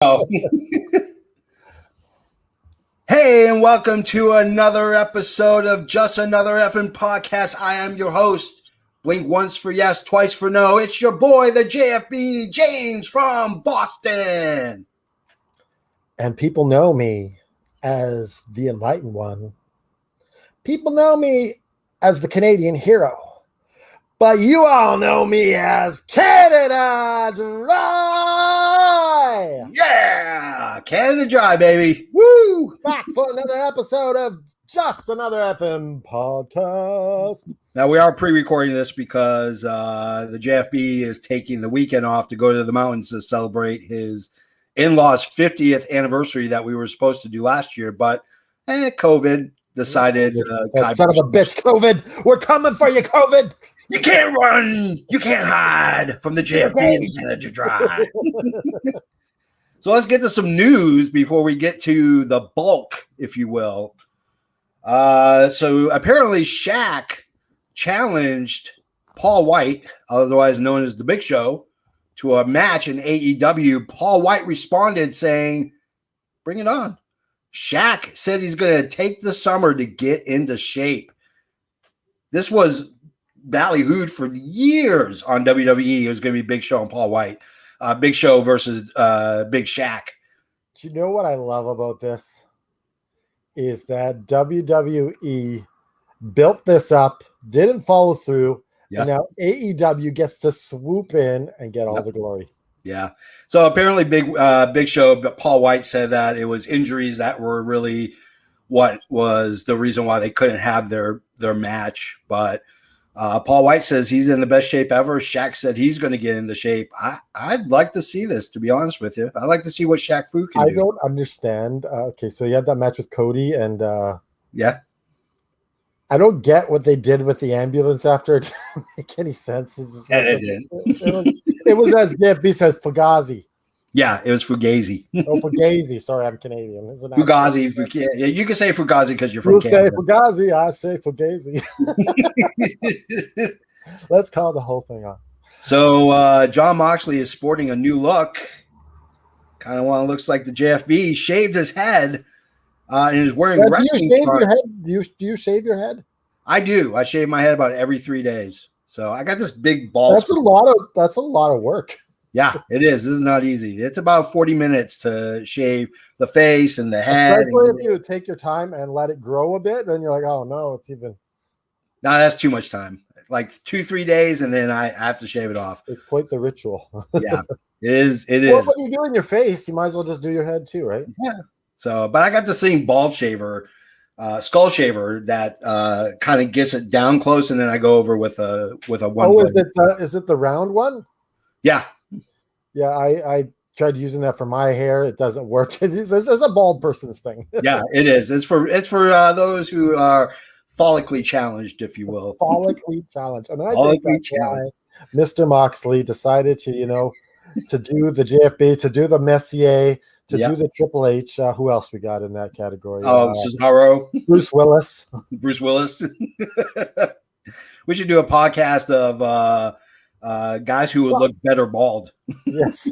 Oh. Hey, and welcome to another episode of Just Another Effing Podcast. I am your host. Blink once for yes, twice for no. It's your boy, the JFB, James from Boston. And people know me as the Enlightened One. People know me as the Canadian hero. But you all know me as Canada Dry. Yeah, Canada Dry, baby. Woo! Back for another episode of Just Another FM Podcast. Now, we are pre-recording this because the JFB is taking the weekend off to go to the mountains to celebrate his in-laws' 50th anniversary that we were supposed to do last year. But COVID decided... son of a bitch, COVID. We're coming for you, COVID. You can't run. You can't hide from the JFB and Canada Dry. So let's get to some news before we get to the bulk, if you will. So apparently Shaq challenged Paul White, otherwise known as the Big Show, to a match in AEW. Paul White responded saying, "Bring it on." Shaq said he's going to take the summer to get into shape. This was ballyhooed for years on WWE. It was going to be Big Show and Paul White. Big Show versus Big Shaq. Do you know what I love about this? Is that WWE built this up, didn't follow through, and now AEW gets to swoop in and get all the glory. Yeah. So apparently Big Show, but Paul White said that it was injuries that were really what was the reason why they couldn't have their match. But Paul White says he's in the best shape ever. Shaq said he's going to get into shape. I'd like to see this, to be honest with you. I'd like to see what Shaq Fu can do. I don't understand. Okay, so you had that match with Cody, and yeah. I don't get what they did with the ambulance after. It didn't make any sense. It was as JFB says, Fugazi. Yeah, it was Fugazi. Oh, Fugazi. Sorry, I'm Canadian. Fugazi. Yeah, you can say Fugazi because you're from Canada. You say Fugazi, I say Fugazi. Let's call the whole thing off. So John Moxley is sporting a new look. Kind of looks like the JFB. He shaved his head and is wearing wrestling trunks. Do you shave your head? I do. I shave my head about every 3 days. So I got this big ball. That's a lot of work. Yeah, it is. This is not easy. It's about 40 minutes to shave the face and the head. Especially if you take your time and let it grow a bit, then you're like, oh no, it's even. No, that's too much time. Like 2-3 days, and then I have to shave it off. It's quite the ritual. Yeah, it is. It well, is. What you do in your face, you might as well just do your head too, right? Yeah. So, but I got the same bald shaver, skull shaver that kind of gets it down close, and then I go over with a one. Oh, is it the round one? Yeah. Yeah, I tried using that for my hair. It doesn't work. It's a bald person's thing. Yeah, it is. It's for those who are follically challenged, if you will. Follically challenged. And I think that's why Mr. Moxley decided to, to do the JFB, to do the Messier, to do the Triple H. Who else we got in that category? Oh, Cesaro. Bruce Willis. Bruce Willis. We should do a podcast of guys who would look better bald. Yes.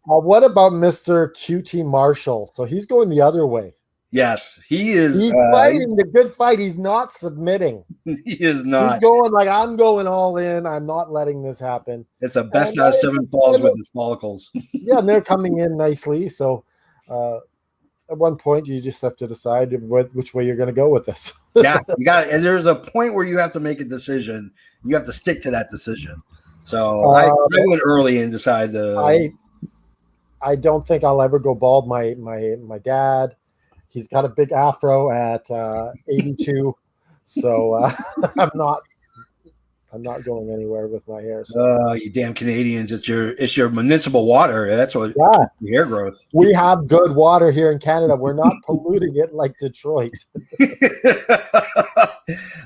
What about Mr. QT Marshall? So he's going the other way. Yes, he is. He's fighting the good fight. He's not submitting. He is not. He's going like, I'm going all in. I'm not letting this happen. It's a best out of 7 falls with his follicles. Yeah, and they're coming in nicely. So at one point, you just have to decide which way you're going to go with this. Yeah, you got it. And there's a point where you have to make a decision. You have to stick to that decision. So I went early and decided to. I don't think I'll ever go bald. My dad, he's got a big afro at 82, so I'm not going anywhere with my hair. So. You damn Canadians! It's your municipal water. That's what. Yeah, hair growth. We have good water here in Canada. We're not polluting it like Detroit.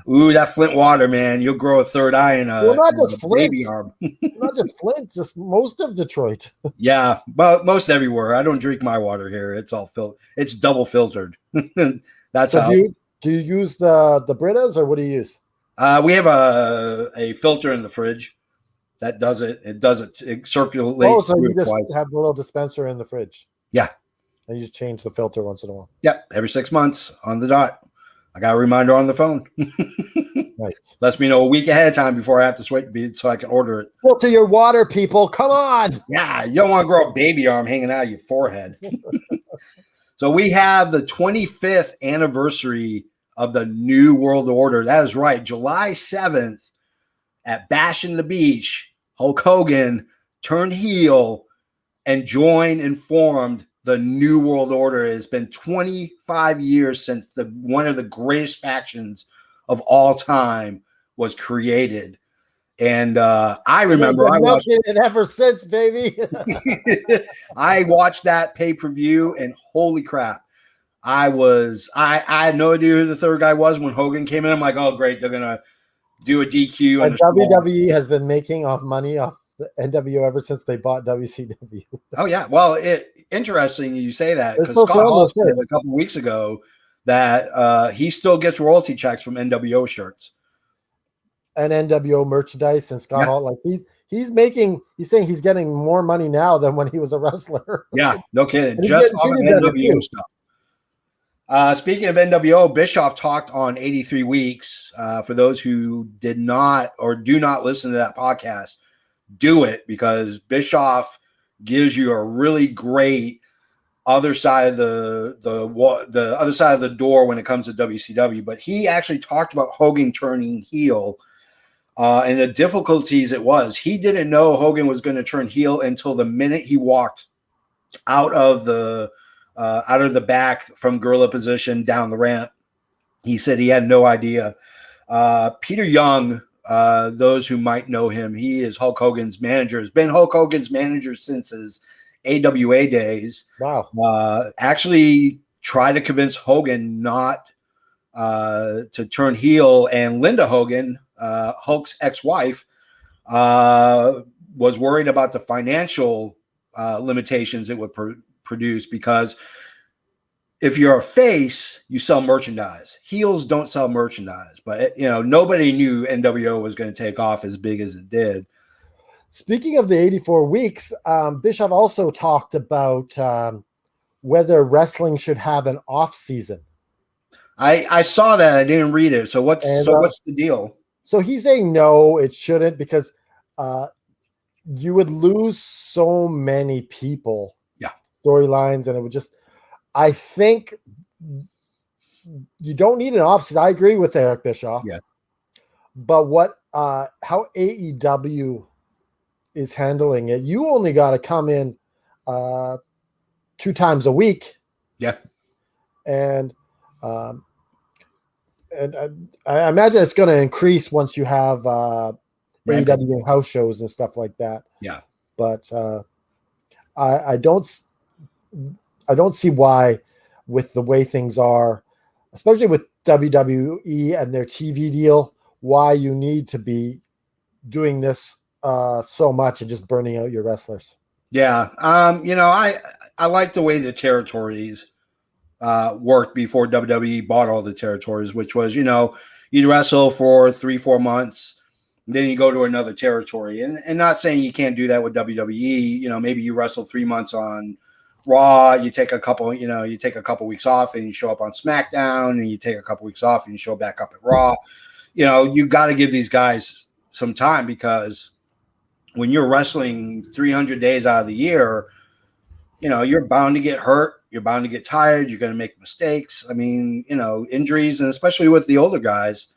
Ooh, that Flint water, man! You'll grow a third eye in a not just Flint. Baby arm. Not just Flint, just most of Detroit. Yeah, but most everywhere. I don't drink my water here. It's all It's double filtered. That's so how. Do you use the Britas or what do you use? We have a filter in the fridge that does it. It circulates. Oh, so you just twice. have the little dispenser in the fridge. Yeah. And you just change the filter once in a while. Yep. Every 6 months on the dot. I got a reminder on the phone. Nice. Lets me know a week ahead of time before I have to wait so I can order it. Filter your water, people. Come on. Yeah. You don't want to grow a baby arm hanging out of your forehead. So we have the 25th anniversary of the New World Order. That is right. July 7th at Bash in the Beach, Hulk Hogan turned heel and joined and formed the New World Order. It has been 25 years since one of the greatest factions of all time was created. And I remember I watched it ever since, baby. I watched that pay-per-view and holy crap. I had no idea who the third guy was when Hogan came in. I'm like, oh great, they're gonna do a DQ. And WWE has been making off money off the NWO ever since they bought WCW. Oh yeah, well, interesting you say that because Scott Hall said a couple of weeks ago that he still gets royalty checks from NWO shirts and NWO merchandise. And Scott Hall, like he's saying he's getting more money now than when he was a wrestler. Yeah, no kidding. Just on NWO stuff. Speaking of NWO, Bischoff talked on 83 Weeks. For those who did not or do not listen to that podcast, do it because Bischoff gives you a really great other side of the other side of the door when it comes to WCW. But he actually talked about Hogan turning heel and the difficulties it was. He didn't know Hogan was going to turn heel until the minute he walked out of the back from gorilla position down the ramp. He said he had no idea. Peter Young, those who might know him, he is Hulk Hogan's manager. Has been Hulk Hogan's manager since his AWA days. Wow. Actually tried to convince Hogan not to turn heel, and Linda Hogan, Hulk's ex-wife, was worried about the financial limitations it would produce because if you're a face, you sell merchandise. Heels don't sell merchandise, but nobody knew NWO was going to take off as big as it did. Speaking of the 84 weeks, Bischoff also talked about whether wrestling should have an off season. I saw that. I didn't read it. So what's the deal? So he's saying no, it shouldn't because you would lose so many people. Yeah. Storylines, and it would just, I think you don't need an off season. I agree with Eric Bischoff. Yeah. But how AEW is handling it, you only got to come in 2 times a week. Yeah. And I imagine it's going to increase once you have AEW house shows and stuff like that. Yeah. But I don't see why, with the way things are, especially with WWE and their TV deal, why you need to be doing this so much and just burning out your wrestlers. Yeah. I like the way the territories worked before WWE bought all the territories, which was, you'd wrestle for 3-4 months, then you go to another territory. And not saying you can't do that with WWE. Maybe you wrestle 3 months on Raw, you take a couple weeks off and you show up on SmackDown, and you take a couple weeks off and you show back up at Raw. You got to give these guys some time because when you're wrestling 300 days out of the year, you're bound to get hurt. You're bound to get tired. You're going to make mistakes. I mean, injuries, and especially with the older guys,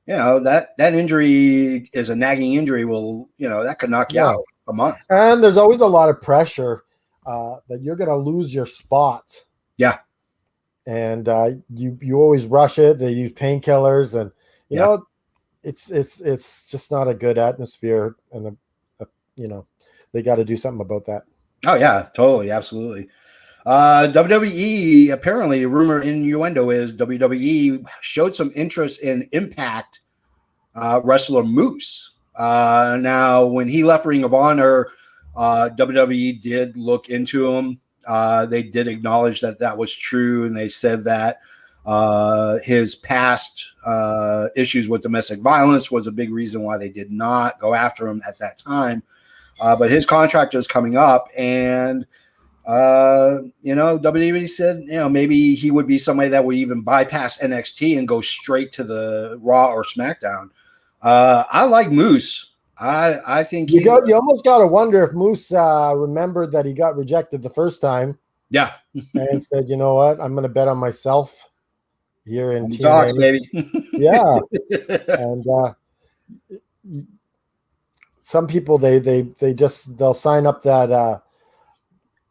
that injury is a nagging injury. That could knock you out a month. And there's always a lot of pressure that you're going to lose your spots. Yeah. And you always rush it. They use painkillers, and you know it's just not a good atmosphere. And they got to do something about that. Oh yeah, totally, absolutely. WWE, apparently, rumor innuendo is WWE showed some interest in Impact wrestler Moose. Now, when he left Ring of Honor, WWE did look into him. They did acknowledge that was true, and they said that His past issues with domestic violence was a big reason why they did not go after him at that time. But his contract is coming up, and WWE said, maybe he would be somebody that would even bypass NXT and go straight to the Raw or SmackDown. I like Moose. I think you almost got to wonder if Moose remembered that he got rejected the first time. Yeah. And said, you know what? I'm going to bet on myself here in TNA. Talks, baby. Yeah. And some people, they'll sign up that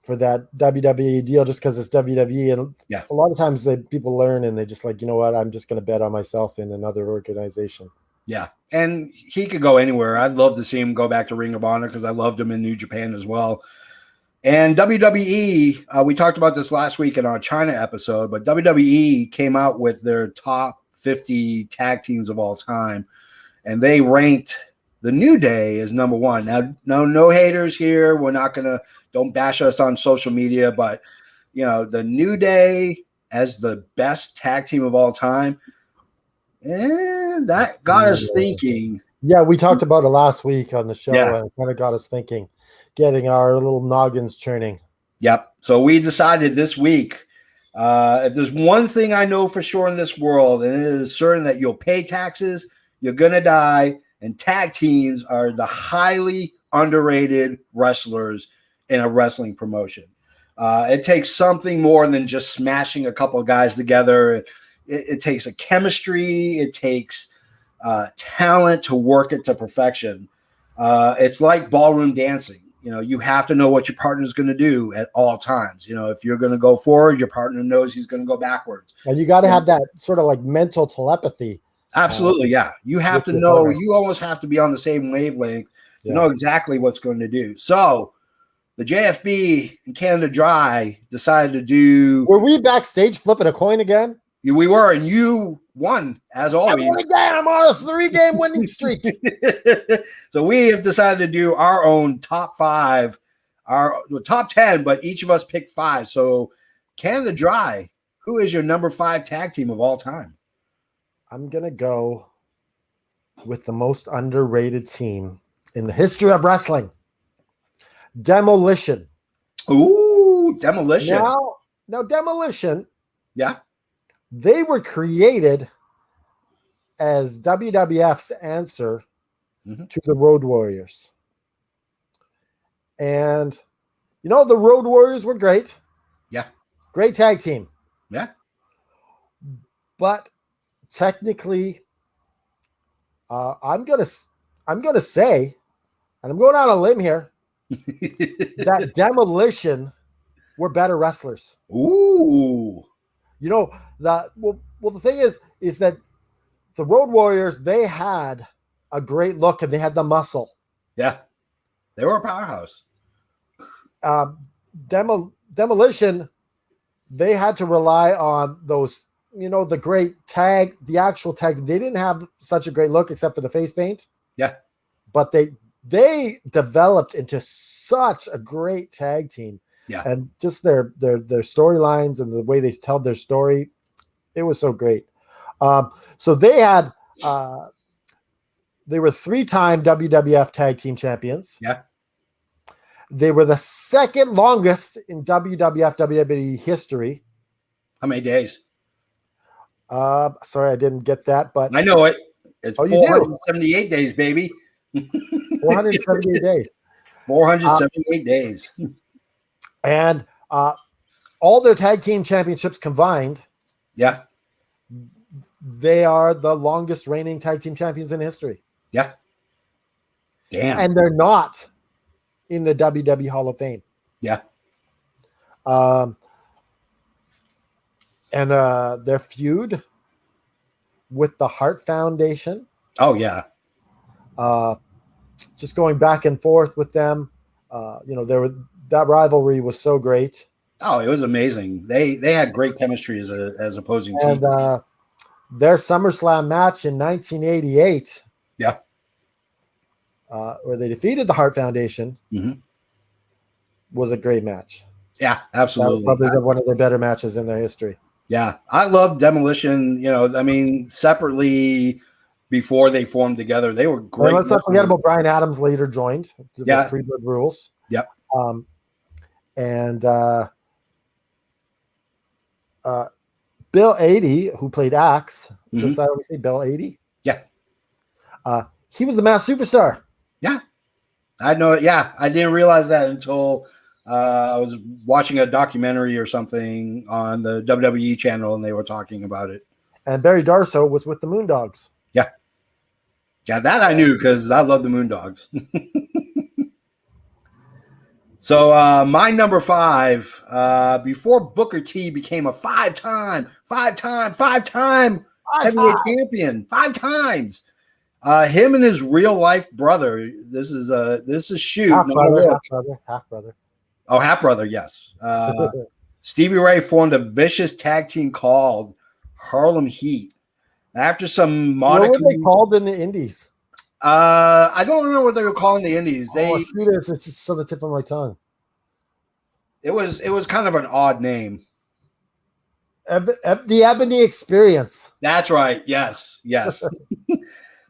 for that WWE deal just because it's WWE. And a lot of times people learn and they just like, you know what? I'm just going to bet on myself in another organization. Yeah. And he could go anywhere. I'd love to see him go back to Ring of Honor because I loved him in New Japan as well. And WWE, we talked about this last week in our China episode, but WWE came out with their top 50 tag teams of all time, and they ranked the New Day as number one. Now, no haters here. We're not don't bash us on social media, but, the New Day as the best tag team of all time, that got us thinking. Yeah, we talked about it last week on the show, and it kind of got us thinking. Getting our little noggins churning. Yep. So we decided this week, if there's one thing I know for sure in this world, and it is certain that you'll pay taxes, you're going to die, and tag teams are the highly underrated wrestlers in a wrestling promotion. It takes something more than just smashing a couple of guys together. It takes a chemistry. It takes talent to work it to perfection. It's like ballroom dancing. You have to know what your partner is going to do at all times. If you're going to go forward, your partner knows he's going to go backwards. And you got to have that sort of like mental telepathy. Absolutely, yeah. You have to know. You almost have to be on the same wavelength to know exactly what's going to do. So the JFB and Canada Dry decided to do. Were we backstage flipping a coin again? We were, and you won, as always. I'm on a 3-game winning streak. So we have decided to do our own top 5, our top 10, but each of us picked 5. So Canada Dry, who is your number 5 tag team of all time? I'm going to go with the most underrated team in the history of wrestling. Demolition. Ooh, Demolition. Now Demolition. Yeah. They were created as WWF's answer to the Road Warriors. And, the Road Warriors were great. Yeah. Great tag team. Yeah. But technically, I'm gonna say, and I'm going out on a limb here, that Demolition were better wrestlers. Ooh. The thing is that the Road Warriors, they had a great look and they had the muscle. Yeah. They were a powerhouse. Demolition, they had to rely on those, the great tag, the actual tag. They didn't have such a great look except for the face paint. Yeah. But they developed into such a great tag team. Yeah. And just their storylines and the way they tell their story, it was so great. So they had they were 3-time WWF Tag Team Champions. Yeah. They were the second longest in WWF WWE history. How many days? Sorry, I didn't get that, but I know it. It's 478 do? days, baby. 478 days. 478 days. And all their tag team championships combined, yeah, they are the longest reigning tag team champions in history. Yeah. Damn. And they're not in the WWE Hall of Fame. Yeah. And their feud with the Hart Foundation. Oh, yeah. Just going back and forth with them. That rivalry was so great. Oh, it was amazing. They had great chemistry as opposing teams. And their SummerSlam match in 1988, yeah, where they defeated the Hart Foundation, was a great match. Yeah, absolutely. That was probably one of their better matches in their history. Yeah, I love Demolition. You know, I mean, separately before they formed together, they were great. And let's not forget about Brian Adams later joined the Yeah. Freebird Rules. Yep. And Bill 80, who played Axe, since I always say Bill 80. Yeah. He was the Masked Superstar. Yeah. I know it. Yeah. I didn't realize that until I was watching a documentary or something on the WWE channel and they were talking about it. And Barry Darsow was with the Moondogs. Yeah. Yeah, that I knew because I love the Moondogs. So my number 5, before Booker T became a five-time heavyweight champion, 5 times. Him and his real life brother. This is shoot, half brother. Oh, half brother, yes. Stevie Ray formed a vicious tag team called Harlem Heat. After some What were they called in the Indies? I don't remember what they were calling the Indies. It's just on the tip of my tongue. It was kind of an odd name. The Ebony Experience. That's right. Yes.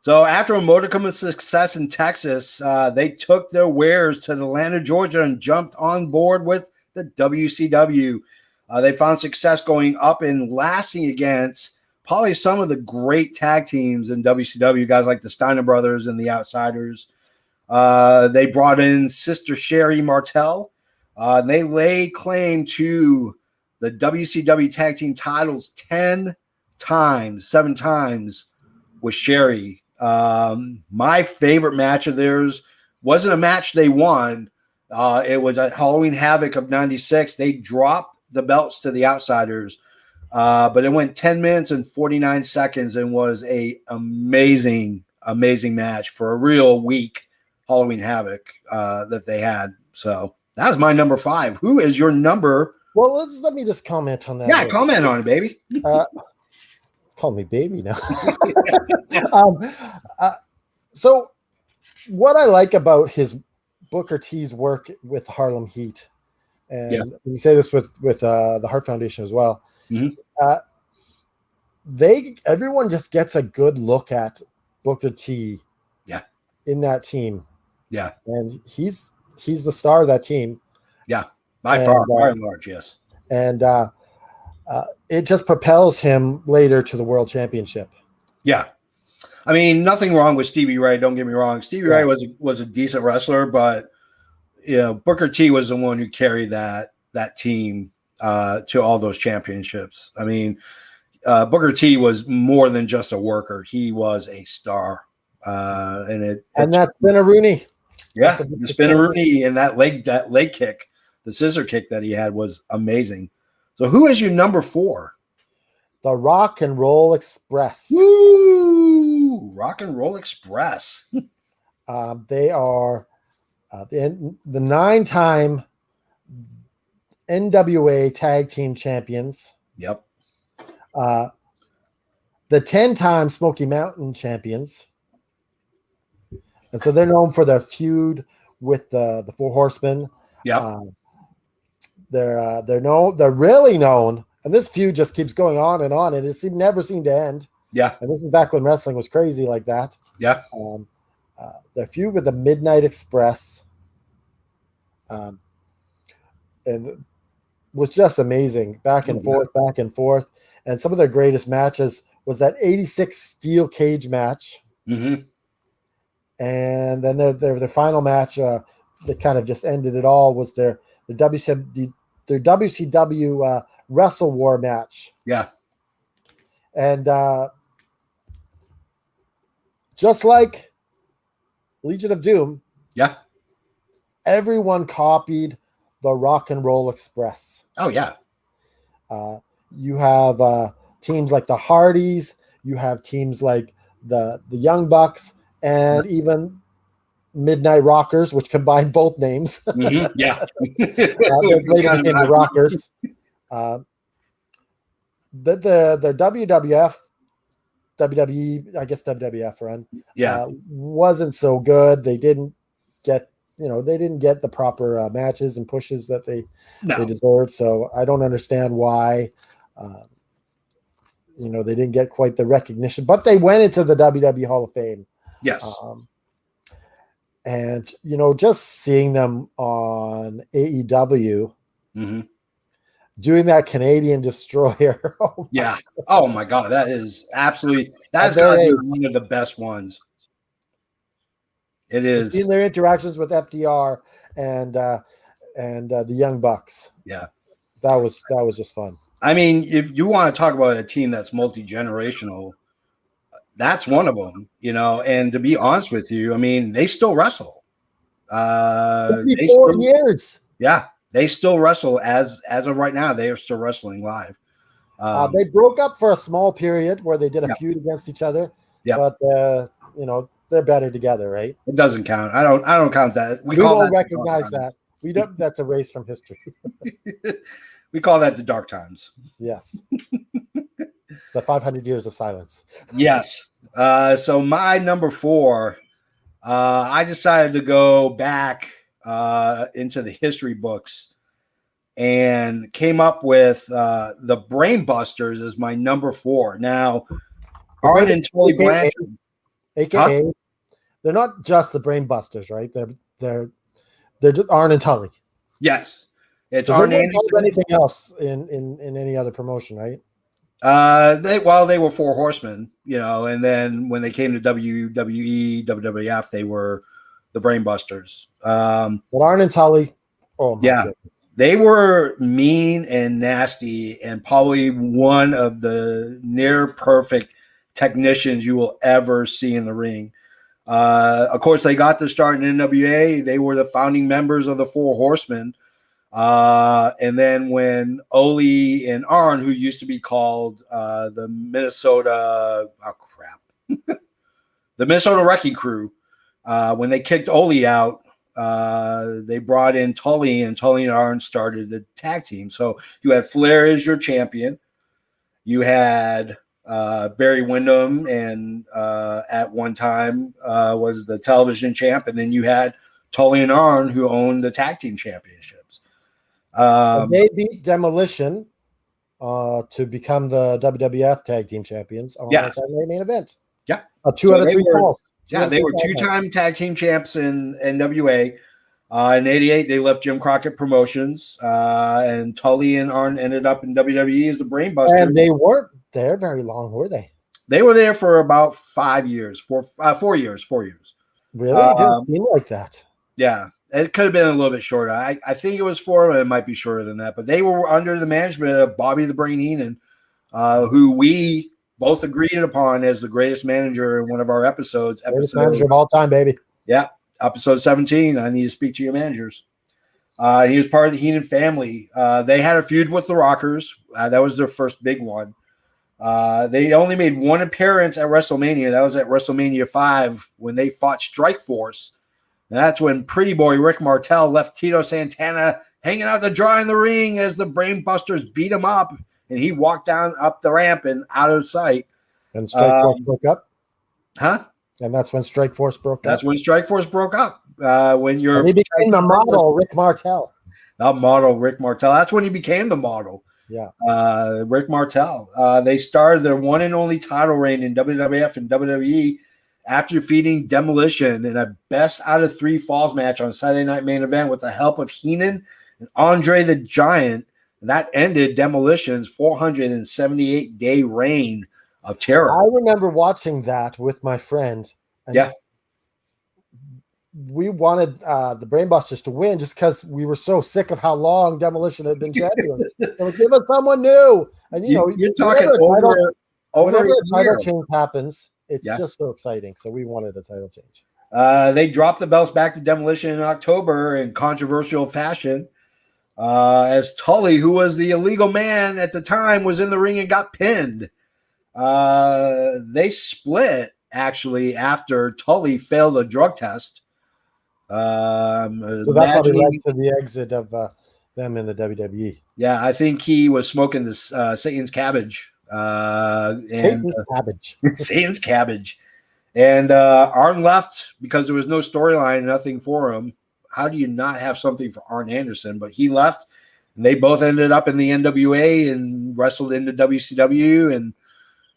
So after a modicum of success in Texas, they took their wares to Atlanta, Georgia, and jumped on board with the WCW. They found success going up and lasting against probably some of the great tag teams in WCW, guys like the Steiner Brothers and the Outsiders. They brought in Sister Sherry Martel. They laid claim to the WCW tag team titles 7 times with Sherry. My favorite match of theirs wasn't a match they won. It was at Halloween Havoc of 96. They dropped the belts to the Outsiders. But it went 10 minutes and 49 seconds and was a amazing match for a real weak Halloween Havoc that they had. So that was my number 5. Who is your number? Well, let me just comment on that. Yeah, comment on it, baby. Call me baby now. So what I like about his Booker T's work with Harlem Heat, and we say this with the Hart Foundation as well, everyone just gets a good look at Booker T in that team. Yeah. And he's the star of that team. Yeah. By far and large, yes. And it just propels him later to the world championship. Yeah. I mean, nothing wrong with Stevie Ray. Don't get me wrong. Stevie Ray was a decent wrestler, but Booker T was the one who carried that team to all those championships. I mean, Booker T was more than just a worker; he was a star. And that's Spinaroonie. Yeah, the Spinaroonie and that leg kick, the scissor kick that he had was amazing. So, who is your number 4? The Rock and Roll Express. Woo! Rock and Roll Express. They are the 9-time NWA Tag Team Champions. Yep. The 10-time Smoky Mountain Champions. And so they're known for their feud with the Four Horsemen. Yeah. They're really known, and this feud just keeps going on, and it never seemed to end. Yeah. And this is back when wrestling was crazy like that. Yeah. Their feud with the Midnight Express, and was just amazing. Back and forth. And some of their greatest matches was that 86 steel cage match. Mm-hmm. And then their final match that kind of just ended it all was their WCW Wrestle War match. Yeah. And just like Legion of Doom, everyone copied the Rock and Roll Express. Oh, yeah. You have teams like the Hardys, you have teams like the Young Bucks, and even Midnight Rockers, which combined both names. Mm-hmm. Yeah. They later became the Rockers. The WWF, WWE, I guess WWF run, wasn't so good. They didn't get the proper matches and pushes that they deserved. So I don't understand why they didn't get quite the recognition, but they went into the WWE Hall of Fame. Yes. And just seeing them on AEW, doing that Canadian Destroyer. Oh yeah. Oh my God, that is absolutely that's got to be one of the best ones. It is. In their interactions with FDR and the Young Bucks. Yeah, that was just fun. I mean, if you want to talk about a team that's multi-generational, that's one of them. And to be honest with you, I mean, they still wrestle. 54 years. Yeah, they still wrestle as of right now. They are still wrestling live. They broke up for a small period where they did a feud against each other. Yeah, but they're better together, right? It doesn't count. I don't count that. We don't recognize that. We don't. That's erased from history. We call that the dark times. Yes. The 500 years of silence. Yes. So my number 4, I decided to go back into the history books and came up with the Brain Busters as my number 4. Now, Arn and Tully Blanchard, AKA, they're not just the Brain Busters, right? They're just Arn and Tully. Yes, it's Arn Anderson. Anything else in any other promotion, right? They were 4 Horsemen, and then when they came to WWE, WWF, they were the Brain Busters. But Arn and Tully, goodness. They were mean and nasty, and probably one of the near perfect technicians you will ever see in the ring. Of course, they got to start in NWA. They were the founding members of the 4 Horsemen. And then when Ole and Arn, who used to be called the Minnesota Wrecking Crew, when they kicked Ole out, they brought in Tully, and Tully and Arn started the tag team. So you had Flair as your champion. You had Barry Windham, and at one time was the television champ, and then you had Tully and Arn, who owned the tag team championships. They beat Demolition to become the WWF tag team champions on the Saturday main event. Yeah, 2 out of 3 falls. Yeah, they were 2-time tag team champs in NWA. In '88, they left Jim Crockett Promotions, and Tully and Arn ended up in WWE as the Brain Busters. And they weren't there very long, were they? They were there for about 4 years. Really? It didn't seem like that. Yeah, it could have been a little bit shorter. I think it was 4, but it might be shorter than that. But they were under the management of Bobby the Brain Heenan, who we both agreed upon as the greatest manager in one of our episodes. Greatest manager of all time, baby. Yeah, episode 17. I need to speak to your managers. He was part of the Heenan family. They had a feud with the Rockers. That was their first big one. They only made 1 appearance at WrestleMania. That was at WrestleMania 5 when they fought Strike Force. And that's when Pretty Boy Rick Martel left Tito Santana hanging out to dry in the ring as the Brain Busters beat him up. And he walked down up the ramp and out of sight. And Strike Force broke up? Huh? And that's when Strike Force broke up? That's when Strike Force broke up. When you're he became the model, Rick Martel. Not model, Rick Martel. That's when he became the model. Yeah. Rick Martel. They started their one and only title reign in WWF and WWE after defeating Demolition in a best out of 3 falls match on Saturday Night Main Event with the help of Heenan and Andre the Giant. That ended Demolition's 478-day reign of terror. I remember watching that with my friend. And we wanted the Brainbusters to win just because we were so sick of how long Demolition had been champion. So give us someone new. And you're talking over whenever a title change happens, it's just so exciting. So we wanted a title change. They dropped the belts back to Demolition in October in controversial fashion. As Tully, who was the illegal man at the time, was in the ring and got pinned. They split, actually, after Tully failed a drug test. So that probably led to the exit of them in the WWE. Yeah, I think he was smoking this Satan's cabbage. Satan's cabbage. And Arn left because there was no storyline, nothing for him. How do you not have something for Arn Anderson? But he left, and they both ended up in the NWA and wrestled into WCW. And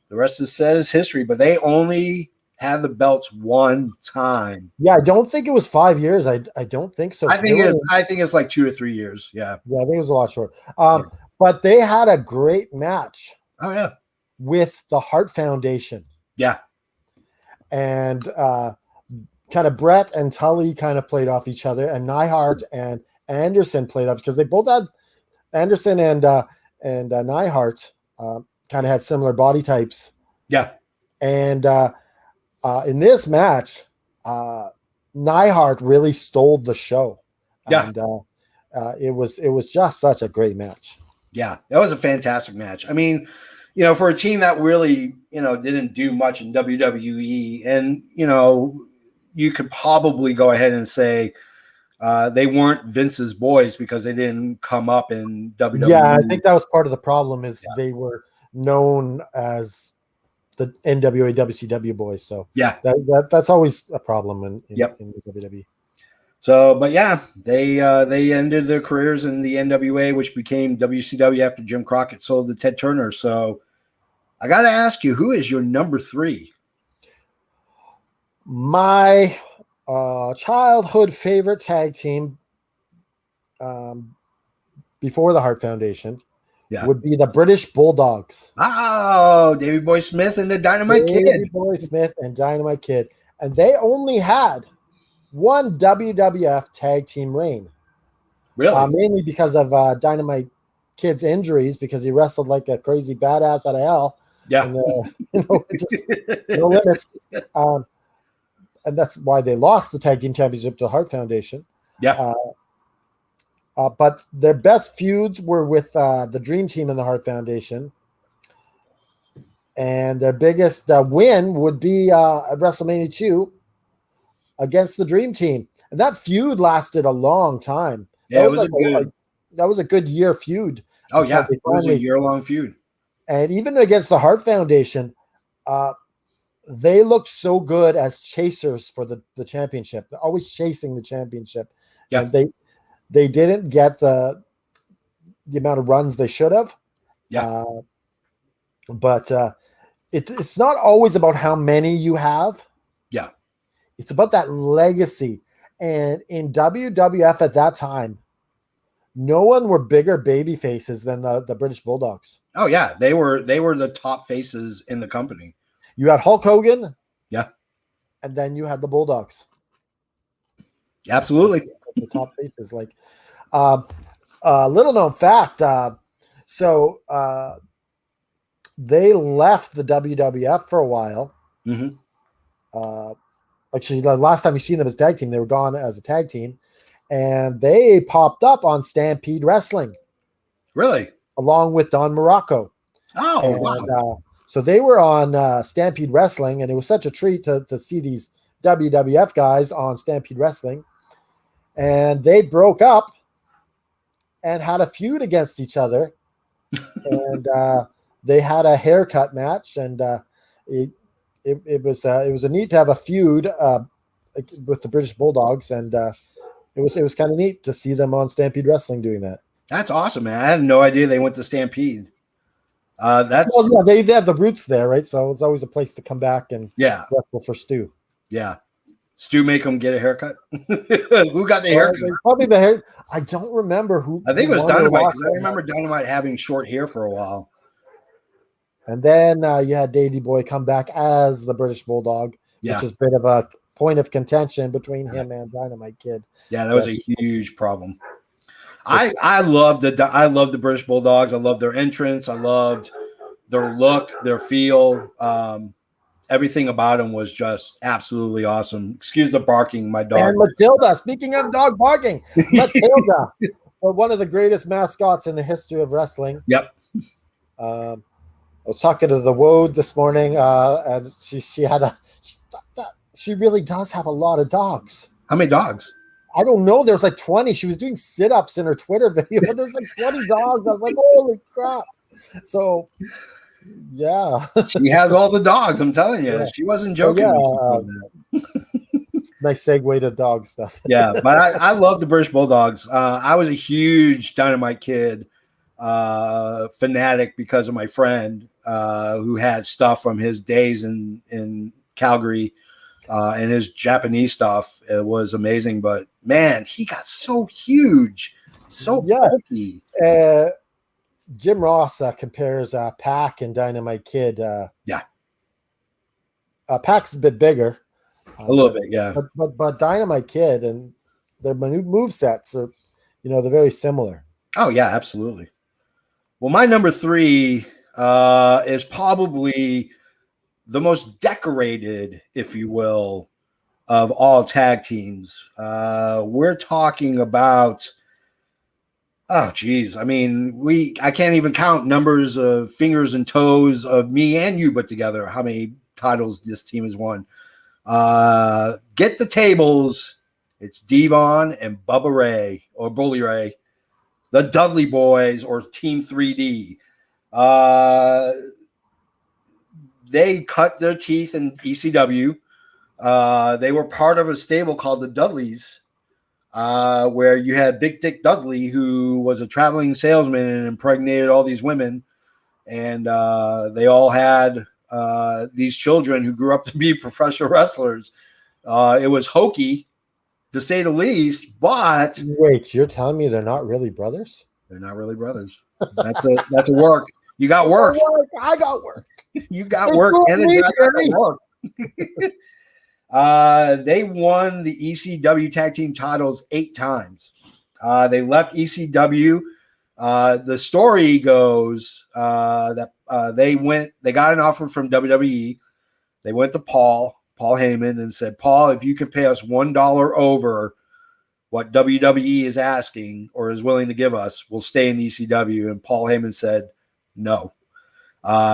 the rest is said is history. But they only had the belts one time. Yeah, I don't think it was 5 years. I don't think so. I think it's like 2 or 3 years. Yeah. Yeah, I think it was a lot short. But they had a great match. Oh yeah. With the Hart Foundation. Yeah. And kind of Brett and Tully kind of played off each other, and Neihart and Anderson played off because they both had Anderson and Neihart kind of had similar body types. Yeah. And in this match, Neihart really stole the show. Yeah. And it was just such a great match. Yeah, that was a fantastic match. I mean, for a team that really, didn't do much in WWE, and, you could probably go ahead and say they weren't Vince's boys because they didn't come up in WWE. Yeah, I think that was part of the problem is they were known as the NWA WCW boys. So yeah, that's always a problem in the WWE. So, but yeah, they ended their careers in the NWA, which became WCW after Jim Crockett sold to Ted Turner. So I got to ask you, who is your number 3? My childhood favorite tag team before the Hart Foundation would be the British Bulldogs. Oh, Davey Boy Smith and the Dynamite Kid. Davey Boy Smith and Dynamite Kid. And they only had one WWF tag team reign. Really? Mainly because of Dynamite Kid's injuries, because he wrestled like a crazy badass out of hell. Yeah. And, just no limits. And that's why they lost the tag team championship to the Hart Foundation. Yeah. But their best feuds were with the Dream Team and the Hart Foundation. And their biggest win would be at WrestleMania 2 against the Dream Team. And that feud lasted a long time. Yeah, that was a good year feud. Oh, yeah. It was a year-long feud. And even against the Hart Foundation, they looked so good as chasers for the championship. They're always chasing the championship. Yeah. And they didn't get the amount of runs they should have. Yeah. But it's not always about how many you have. Yeah. It's about that legacy. And in WWF at that time, no one were bigger baby faces than the British Bulldogs. Oh yeah, they were the top faces in the company. You had Hulk Hogan. Yeah. And then you had the Bulldogs. Absolutely. The top faces. Like little known fact, they left the WWF for a while. Mm-hmm. Actually, the last time you seen them as tag team, they were gone as a tag team, and they popped up on Stampede Wrestling. Really? Along with Don Morocco. Oh, and, wow. So they were on Stampede Wrestling, and it was such a treat to see these WWF guys on Stampede Wrestling. And they broke up and had a feud against each other. And they had a haircut match, and it was a neat to have a feud with the British Bulldogs, and it was kind of neat to see them on Stampede Wrestling doing that. That's awesome, man. I had no idea they went to Stampede. They have the roots there, right? So it's always a place to come back and wrestle for Stu. Yeah. Stu make him get a haircut? Who got the haircut? Probably the hair. I don't remember who. I think it was Dynamite, because I remember Dynamite having short hair for a while. And then you had Davey Boy come back as the British Bulldog, which is a bit of a point of contention between him and Dynamite Kid. Yeah, that was a huge problem. I loved the British Bulldogs. I loved their entrance. I loved their look, their feel. Everything about them was just absolutely awesome. Excuse the barking, my dog. And Matilda, speaking of dog barking, Matilda, one of the greatest mascots in the history of wrestling. Yep. I was talking to the Woad this morning, and she really does have a lot of dogs. How many dogs? I don't know. There's like 20. She was doing sit-ups in her Twitter video. There's like 20 dogs. I was like, holy crap. So, yeah. She has all the dogs, I'm telling you. Yeah. She wasn't joking. Nice segue to dog stuff. Yeah, but I love the British Bulldogs. I was a huge Dynamite Kid fanatic because of my friend who had stuff from his days in Calgary and his Japanese stuff. It was amazing, but man, he got so huge, so bulky. Jim Ross compares Pac and Dynamite Kid. Pac's a bit bigger. A little bit, yeah. But Dynamite Kid and their move sets are, they're very similar. Oh, yeah, absolutely. Well, my number 3 is probably the most decorated, if you will, of all tag teams. We're talking about, oh, geez. I mean, I can't even count numbers of fingers and toes of me and you put together how many titles this team has won. Get the tables. It's Devon and Bubba Ray or Bully Ray, the Dudley Boys or Team 3D. They cut their teeth in ECW. They were part of a stable called the Dudleys, where you had Big Dick Dudley, who was a traveling salesman and impregnated all these women. And they all had these children who grew up to be professional wrestlers. It was hokey, to say the least, but wait, you're telling me they're not really brothers? They're not really brothers. That's a work. You got work. I got work. You got work. And work. They won the ECW tag team titles 8 times. They left ECW. The story goes that they got an offer from WWE. They went to Paul Heyman and said, Paul, if you can pay us $1 over what WWE is asking or is willing to give us, we'll stay in ECW. And Paul Heyman said no.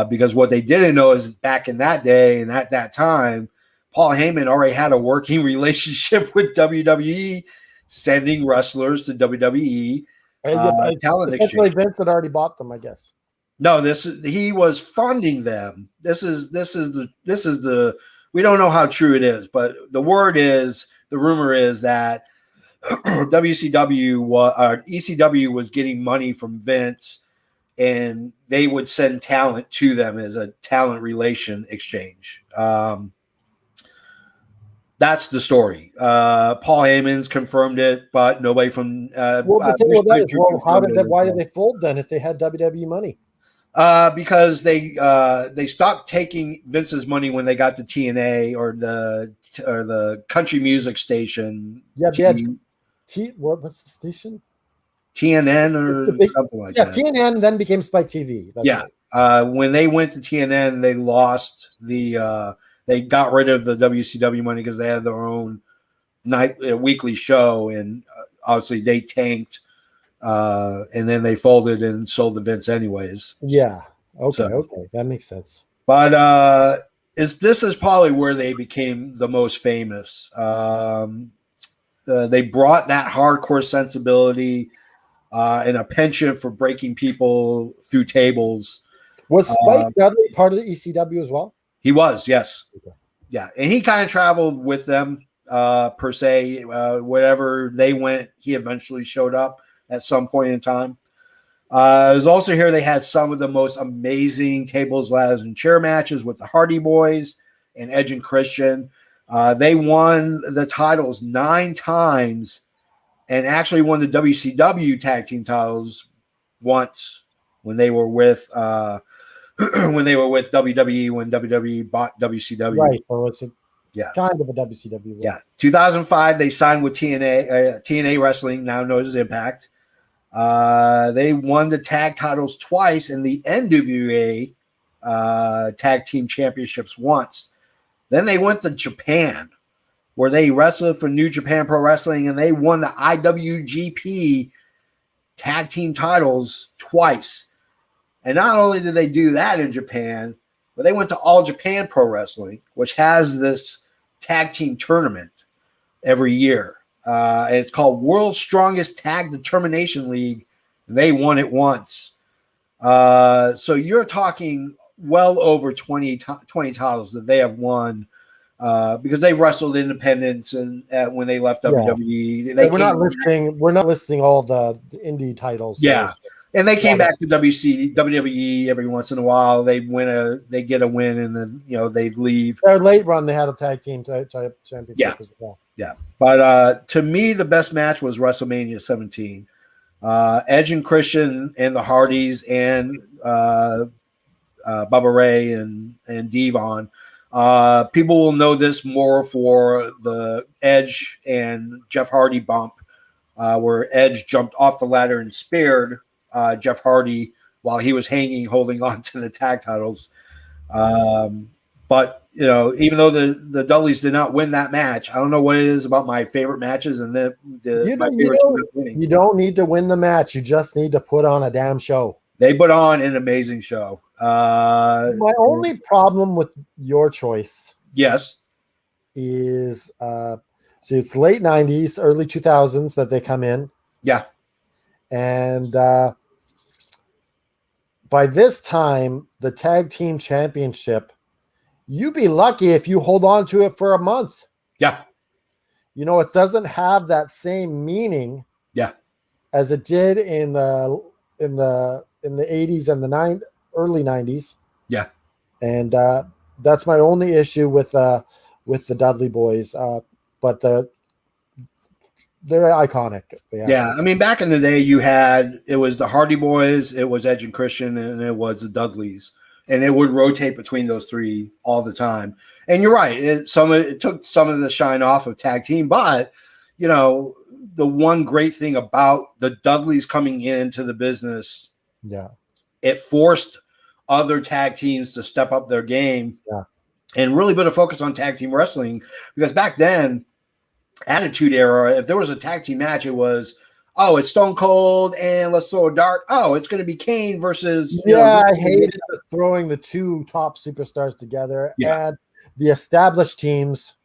Because what they didn't know is back in that day and at that time, Paul Heyman already had a working relationship with WWE, sending wrestlers to WWE. Talent exchange. Vince had already bought them, I guess. No, he was funding them. This is the we don't know how true it is, but the rumor is that ECW was getting money from Vince, and they would send talent to them as a talent relation exchange. That's the story. Paul Heyman's confirmed it, but nobody from. Why did they fold then if they had WWE money? Because they stopped taking Vince's money when they got the TNA or the country music station. Yeah, what's the station? TNN or something like that. Yeah, TNN then became Spike TV. Right. When they went to TNN, they lost they got rid of the WCW money because they had their own weekly show, and obviously they tanked. And then they folded and sold to Vince anyways. Yeah. Okay. That makes sense. But this is probably where they became the most famous. They brought that hardcore sensibility and a penchant for breaking people through tables. Was Spike Dudley part of the ECW as well? He was, yes. Okay. Yeah. And he kind of traveled with them per se. Wherever they went, he eventually showed up at some point in time. It was also here they had some of the most amazing tables, ladders, and chair matches with the Hardy Boys and Edge and Christian. They won the titles 9 times and actually won the WCW tag team titles once when they were with WWE when WWE bought WCW. Right. So it's kind of a WCW. Yeah. 2005 they signed with TNA Wrestling, now known as Impact. They won the tag titles twice and the NWA tag team championships once. Then they went to Japan, where they wrestled for New Japan Pro Wrestling, and they won the IWGP tag team titles twice. And not only did they do that in Japan, but they went to All Japan Pro Wrestling, which has this tag team tournament every year. And it's called World's Strongest Tag Determination League. And they won it once. So you're talking well over 20 titles that they have won because they wrestled independents and when they left WWE. We're not listing all the indie titles. Yeah. And they came back to WWE every once in a while. They get a win, and then they leave. Their late run, they had a tag team championship as well. Yeah. But to me, the best match was WrestleMania 17. Edge and Christian and the Hardys and Bubba Ray and Devon. People will know this more for the Edge and Jeff Hardy bump, where Edge jumped off the ladder and speared Jeff Hardy while he was hanging, holding on to the tag titles. But even though the Dudleys did not win that match, I don't know what it is about my favorite matches and you don't need to win the match. You just need to put on a damn show. They put on an amazing show. My only problem with your choice, yes, is so it's late 90s, early 2000s that they come in. Yeah. And by this time, the tag team championship, you'd be lucky if you hold on to it for a month. Yeah. It doesn't have that same meaning. Yeah. As it did in the 80s and the early 90s. Yeah. And that's my only issue with the Dudley Boys. But they're iconic. Yeah, I mean, back in the day, it was the Hardy Boys, it was Edge and Christian, and it was the Dudleys, and it would rotate between those three all the time. And you're right, it took some of the shine off of tag team, but the one great thing about the Dudleys coming into the business, it forced other tag teams to step up their game, and really put a focus on tag team wrestling, because back then, Attitude Era, if there was a tag team match, it was, it's Stone Cold and let's throw a dart. It's going to be Kane versus. I hated throwing the two top superstars together, and the established teams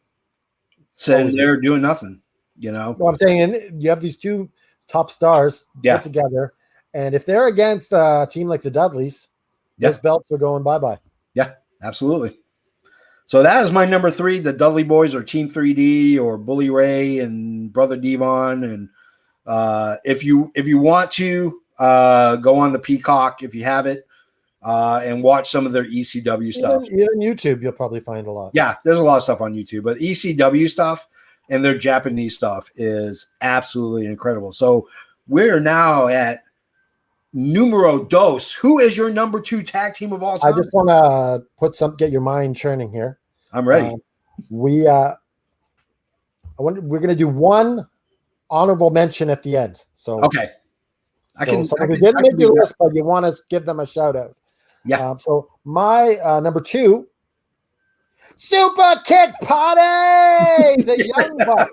said they're doing nothing. Well, I'm saying you have these two top stars put together, and if they're against a team like the Dudleys, those belts are going bye-bye. Yeah, absolutely. So that is my number 3. The Dudley Boys, or Team 3D, or Bully Ray and Brother Devon. And if you want to go on the Peacock, if you have it, and watch some of their ECW stuff. Even YouTube, you'll probably find a lot. Yeah, there's a lot of stuff on YouTube, but ECW stuff and their Japanese stuff is absolutely incredible. So we're now at numero dos. Who is your number 2 tag team of all time? I just want to get your mind churning here. I'm ready. We're going to do one honorable mention at the end. So okay, we didn't make your list, but you want to give them a shout out. Yeah. So my number 2, Super Kick Party, the Young Bucks.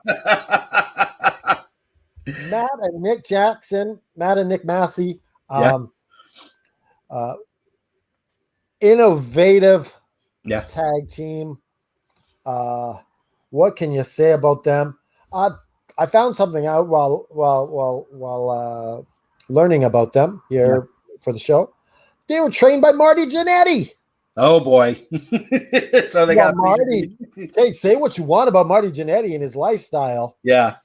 Matt and Nick Massey. Innovative tag team. What can you say about them? I found something out while learning about them here for the show. They were trained by Marty Jannetty. Oh boy! So they got Marty. Hey, say what you want about Marty Jannetty and his lifestyle. Yeah.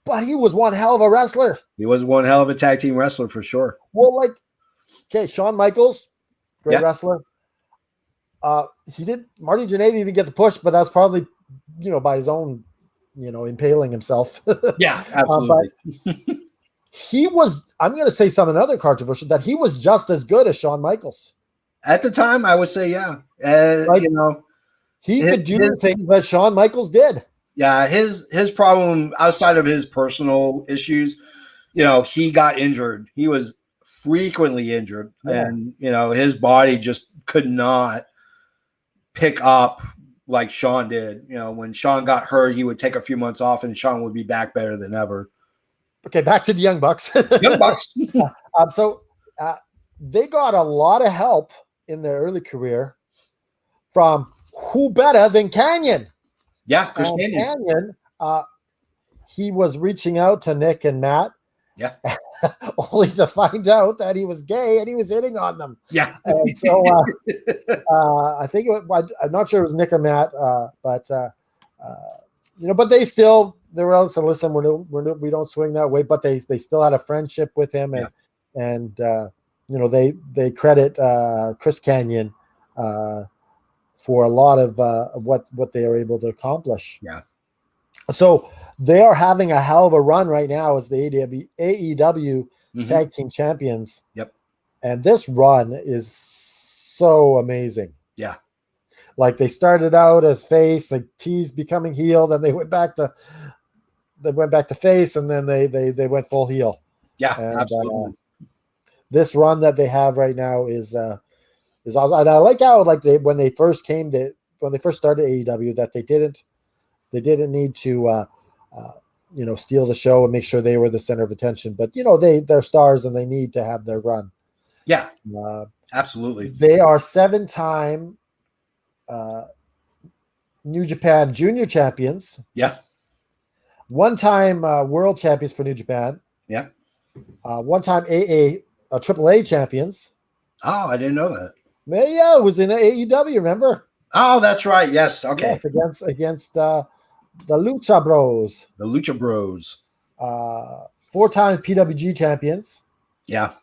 But he was one hell of a wrestler. He was one hell of a tag team wrestler for sure. Well, Shawn Michaels, great wrestler. Marty Jannetty didn't get the push, but that's probably, by his own, impaling himself. Yeah, absolutely. He was, I'm going to say something other controversial, that he was just as good as Shawn Michaels. At the time, I would say, yeah. He could do things that Shawn Michaels did. Yeah, his problem, outside of his personal issues, he got injured. He was frequently injured, and his body just could not pick up like Shawn did. When Shawn got hurt, he would take a few months off, and Shawn would be back better than ever. Okay, back to the Young Bucks. Young Bucks. So they got a lot of help in their early career from who better than Canyon? Yeah, Chris Canyon. Canyon, he was reaching out to Nick and Matt. Yeah. Only to find out that he was gay and he was hitting on them. Yeah. And so I think I'm not sure it was Nick or Matt, but they were able to listen. We don't swing that way, but they still had a friendship with him, and and they credit Chris Canyon for a lot of what they are able to accomplish. Yeah. So they are having a hell of a run right now as the AEW Tag Team Champions. Yep. And this run is so amazing. Yeah. Like they started out as face, the T's becoming heel, then they went back to face, and then they went full heel. Yeah, and, absolutely. This run that they have right now is awesome. And I like how when they first started AEW that they didn't need to steal the show and make sure they were the center of attention, but they're stars and they need to have their run. Yeah, absolutely. They are 7-time New Japan Junior Champions. Yeah. 1-time World Champions for New Japan. Yeah. 1-time AAA champions. Oh, I didn't know that. Yeah, it was in AEW. Remember? Oh, that's right. Yes. Okay. Yes, against the Lucha Bros. The Lucha Bros. 4-time PWG champions. Yeah.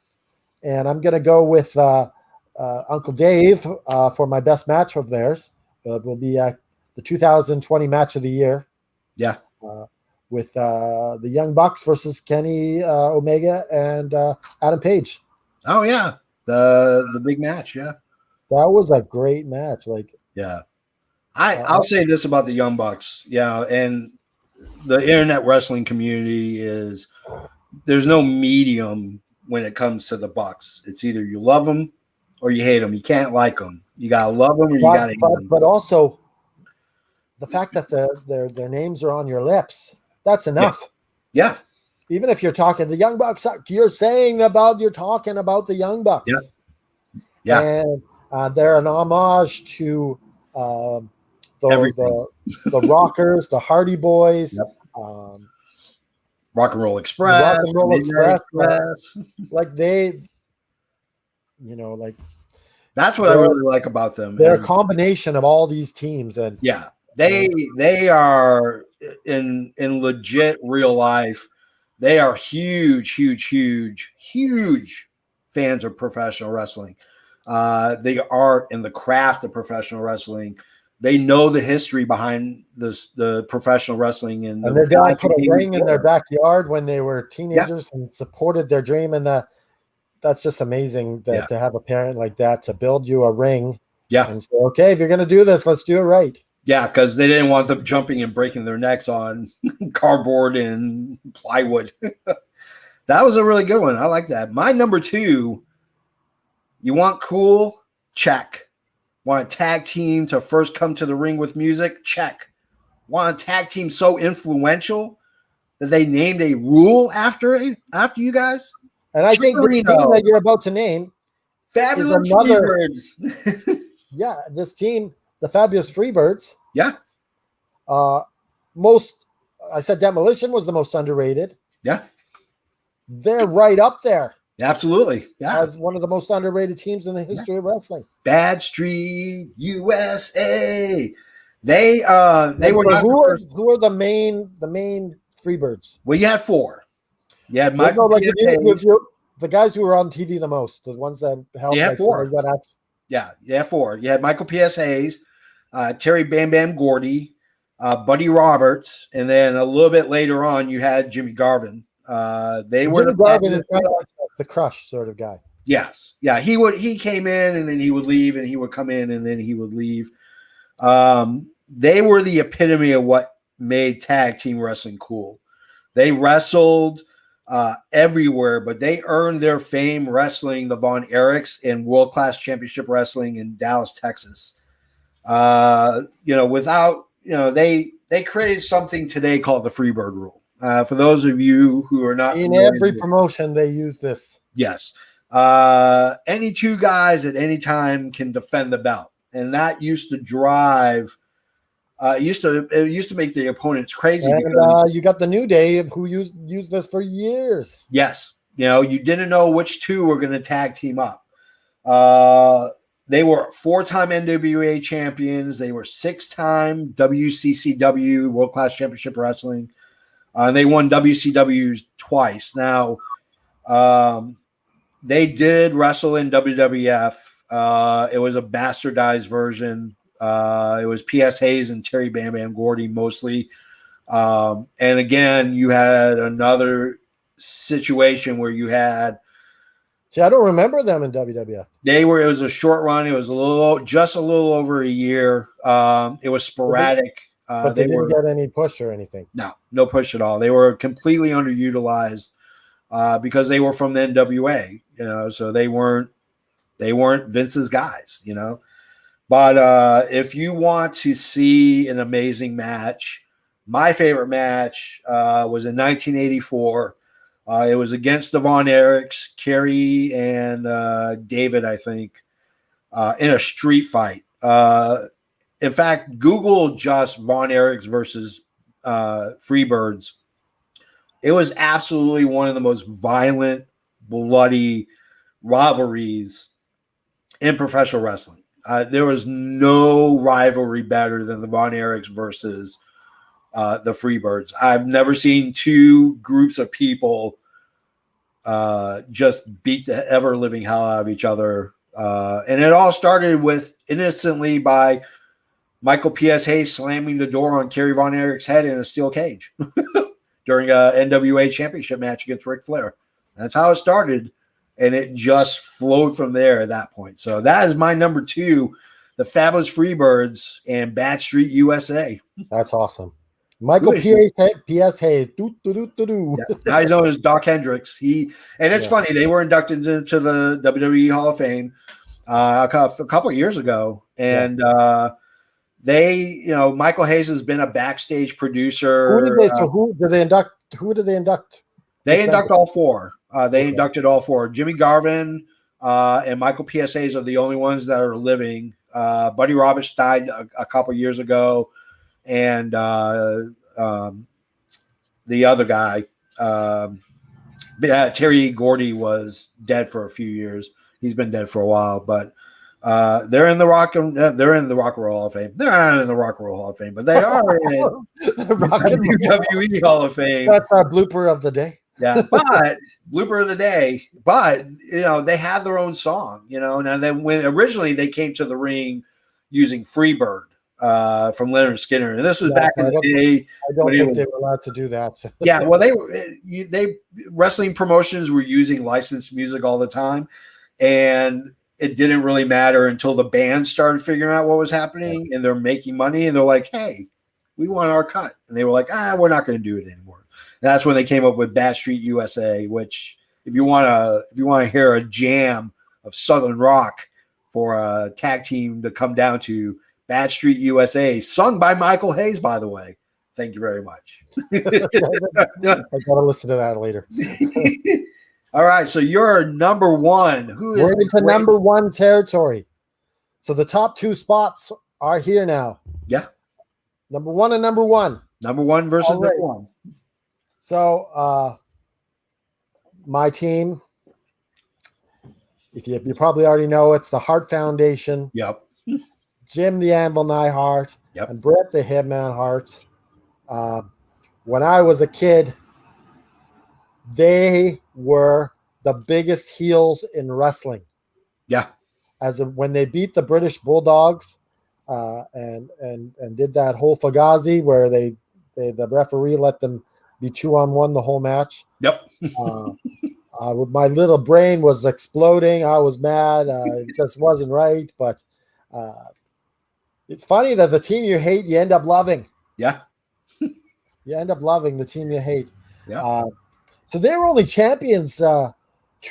And I'm gonna go with Uncle Dave for my best match of theirs. It will be the 2020 match of the year. Yeah. With the Young Bucks versus Kenny Omega and Adam Page. Oh yeah, the big match. Yeah, that was a great match. Yeah, I'll say this about the Young Bucks. Yeah, and the internet wrestling community there's no medium when it comes to the Bucks. It's either you love them or you hate them. You can't like them. You gotta love them or you gotta hate them. But also the fact that their names are on your lips. That's enough. Yeah. Even if you're talking the Young Bucks, you're talking about the Young Bucks. Yeah. Yeah. And they're an homage to the Rockers, the Hardy Boys, yep. Rock and Roll Express. Rock and Roll Express. That's what I really like about them. They're a combination of all these teams, and yeah. They are in legit real life. They are huge fans of professional wrestling. The art and the craft of professional wrestling. They know the history behind the professional wrestling, and their dad put a ring in their backyard when they were teenagers and supported their dream. And that's just amazing to have a parent like that to build you a ring. Yeah, and say, okay, if you're going to do this, let's do it right. Yeah, because they didn't want them jumping and breaking their necks on cardboard and plywood. That was a really good one. I like that. My number 2, you want cool? Check. Want a tag team to first come to the ring with music? Check. Want a tag team so influential that they named a rule after you guys? And I think the team that you're about to name Fabulous Freebirds. Yeah, this team, the Fabulous Freebirds. Yeah. I said Demolition was the most underrated. Yeah. They're right up there. Absolutely. Yeah. As one of the most underrated teams in the history of wrestling. Bad Street USA. They were not who are the main Freebirds? Well, you had 4. You had Michael the guys who were on TV the most, the ones that helped. You had 4. Yeah, 4. You had Michael P.S. Hayes, Terry Bam Bam Gordy, Buddy Roberts, and then a little bit later on, you had Jimmy Garvin. Jimmy Garvin is kind of like the Crush sort of guy. Yes, yeah. He came in and then he would leave, and he would come in and then he would leave. They were the epitome of what made tag team wrestling cool. They wrestled everywhere, but they earned their fame wrestling the Von Erichs in World Class Championship Wrestling in Dallas, Texas. They created something today called the Freebird Rule. For those of you who are not in every promotion, they use this. Yes. Any 2 guys at any time can defend the belt, and that used to drive. It used to make the opponents crazy. And you got the New Day who used this for years. Yes, you didn't know which 2 were going to tag team up. They were 4-time NWA champions. They were 6-time WCCW World Class Championship Wrestling. They won WCW twice. Now, They did wrestle in WWF. It was a bastardized version. It was P.S. Hayes and Terry Bam Bam Gordy mostly. And again, you had another situation where you had. See, I don't remember them in WWF. It was a short run. It was just a little over a year. It was sporadic. But they didn't get any push or anything. No push at all. They were completely underutilized because they were from the NWA, so they weren't Vince's guys, But if you want to see an amazing match, my favorite match was in 1984. It was against the Von Erichs, Kerry and David, I think, in a street fight. In fact, Google just Von Erichs versus Freebirds. It was absolutely one of the most violent, bloody rivalries in professional wrestling. There was no rivalry better than the Von Erichs versus the Freebirds. I've never seen two groups of people just beat the ever living hell out of each other. And it all started with innocently by Michael P.S. Hayes slamming the door on Kerry Von Erich's head in a steel cage during a NWA championship match against Ric Flair. That's how it started. And it just flowed from there at that point. So that is my number 2, the Fabulous Freebirds and Bad Street USA. That's awesome. Michael P.S. Hayes. Yeah. Now he's known as Doc Hendricks. It's funny. They were inducted into the WWE Hall of Fame a couple of years ago. And Michael Hayes has been a backstage producer. Who did they induct? They induct all 4. They inducted all 4. Jimmy Garvin and Michael P.S. Hayes are the only ones that are living. Buddy Roberts died a couple years ago, and the other guy, Terry Gordy, was dead for a few years. He's been dead for a while, but they're in the Rock and Roll Hall of Fame. They're not in the Rock and Roll Hall of Fame, but they are in the WWE Hall of Fame. That's our blooper of the day. Yeah, but blooper of the day. But they had their own song. And then when originally they came to the ring using Freebird from Leonard Skinner, and this was back in the day. I don't think they were allowed to do that. Yeah, well, they wrestling promotions were using licensed music all the time, and it didn't really matter until the band started figuring out what was happening, and they're making money, and they're like, "Hey, we want our cut," and they were like, we're not going to do it anymore. And that's when they came up with Bad Street USA, which if you want to hear a jam of Southern rock for a tag team to come down to, Bad Street USA, sung by Michael Hayes, by the way. Thank you very much. I gotta listen to that later. All right, so you're number 1. We're into number 1 territory. So the top 2 spots are here now. Yeah. Number 1 and number 1. Number 1 versus number 1. So my team, if you probably already know, it's the Hart Foundation. Yep. Jim the Anvil Neihart. Yep. And Bret the Hitman Hart. When I was a kid, they were the biggest heels in wrestling. Yeah. When they beat the British Bulldogs and did that whole Fugazi where the referee let them be 2-on-1 the whole match. Yep. My little brain was exploding. I was mad. It just wasn't right. But it's funny that the team you hate, you end up loving. Yeah. You end up loving the team you hate. Yeah. So they were only champions 2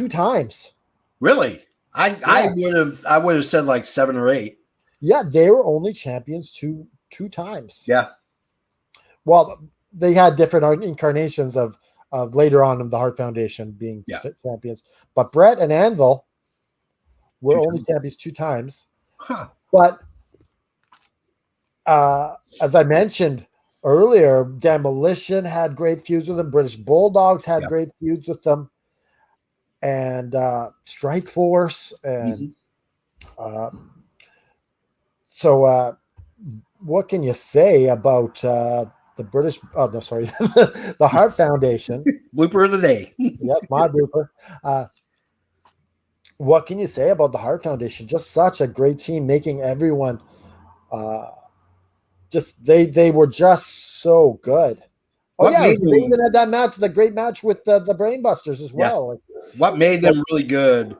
times. Really? I would have said like 7 or 8. Yeah, they were only champions two times. Yeah. Well, they had different incarnations of later on in the Hart Foundation being champions. But Bret and Anvil were only champions 2 times. Huh. But as I mentioned earlier, Demolition had great feuds with them. British Bulldogs had great feuds with them. And Strike Force. And so what can you say about the British, the Hart Foundation? Blooper of the day. Yes, my blooper. What can you say about the Hart Foundation? Just such a great team, making everyone uh, just they were just so good. Oh What yeah, made they them? even had that match, the great match with the Brainbusters as Yeah. well. Like, What made them really good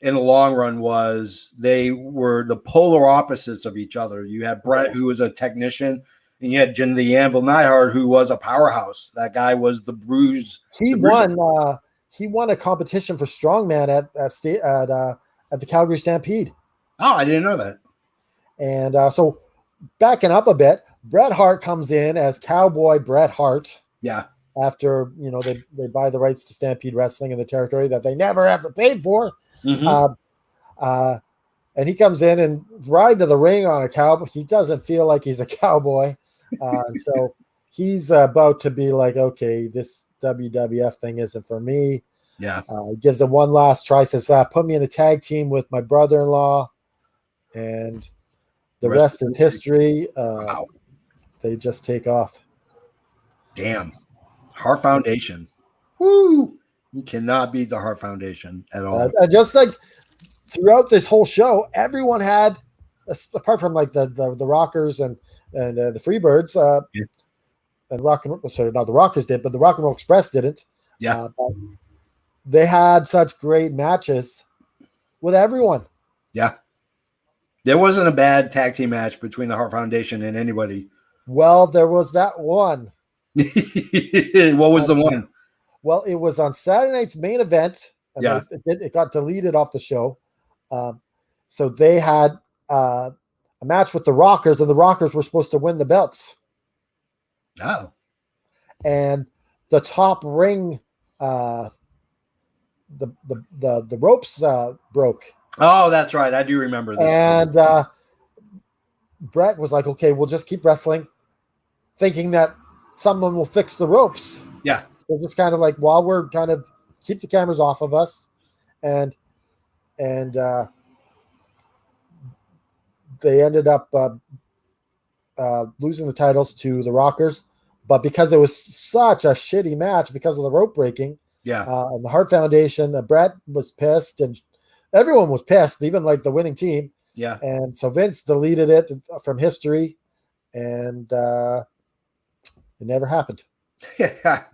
in the long run was they were the polar opposites of each other. You had Brett, who was a technician, and you had Jim the Anvil Neidhart, who was a powerhouse. That guy was the bruise. he The bruiser. won. He won a competition for strongman at the Calgary Stampede. Oh, I didn't know that. And so, backing up a bit, Bret Hart comes in as Cowboy Bret Hart. Yeah. After they buy the rights to Stampede Wrestling in the territory that they never ever paid for. Mm-hmm. And he comes in and ride to the ring on a cowboy. He doesn't feel like he's a cowboy. And so he's about to be like, okay, this WWF thing isn't for me. Yeah. Gives it one last try, says, put me in a tag team with my brother-in-law. And the rest is history. Wow. They just take off. Damn. Hart Foundation. Woo! You cannot beat the Hart Foundation at all. Just like throughout this whole show, everyone had, apart from like the Rockers and the Freebirds, and not the Rockers did, but the Rock and Roll Express didn't. Yeah. They had such great matches with everyone. Yeah. There wasn't a bad tag team match between the Hart Foundation and anybody. Well, there was that one. What was the one? Well, it was on Saturday night's main event. And yeah. It got deleted off the show. So they had a match with the Rockers, and the Rockers were supposed to win the belts. Oh. And the top ring, the ropes broke. Oh, that's right. I do remember this. And Brett was like, okay, we'll just keep wrestling, thinking that someone will fix the ropes. Yeah. So just kind of like, while we're kind of keep the cameras off of us. And they ended up losing the titles to the Rockers. But because it was such a shitty match because of the rope breaking, and the Hart Foundation, Brett was pissed and everyone was pissed, even like the winning team. Yeah. And so Vince deleted it from history, and it never happened.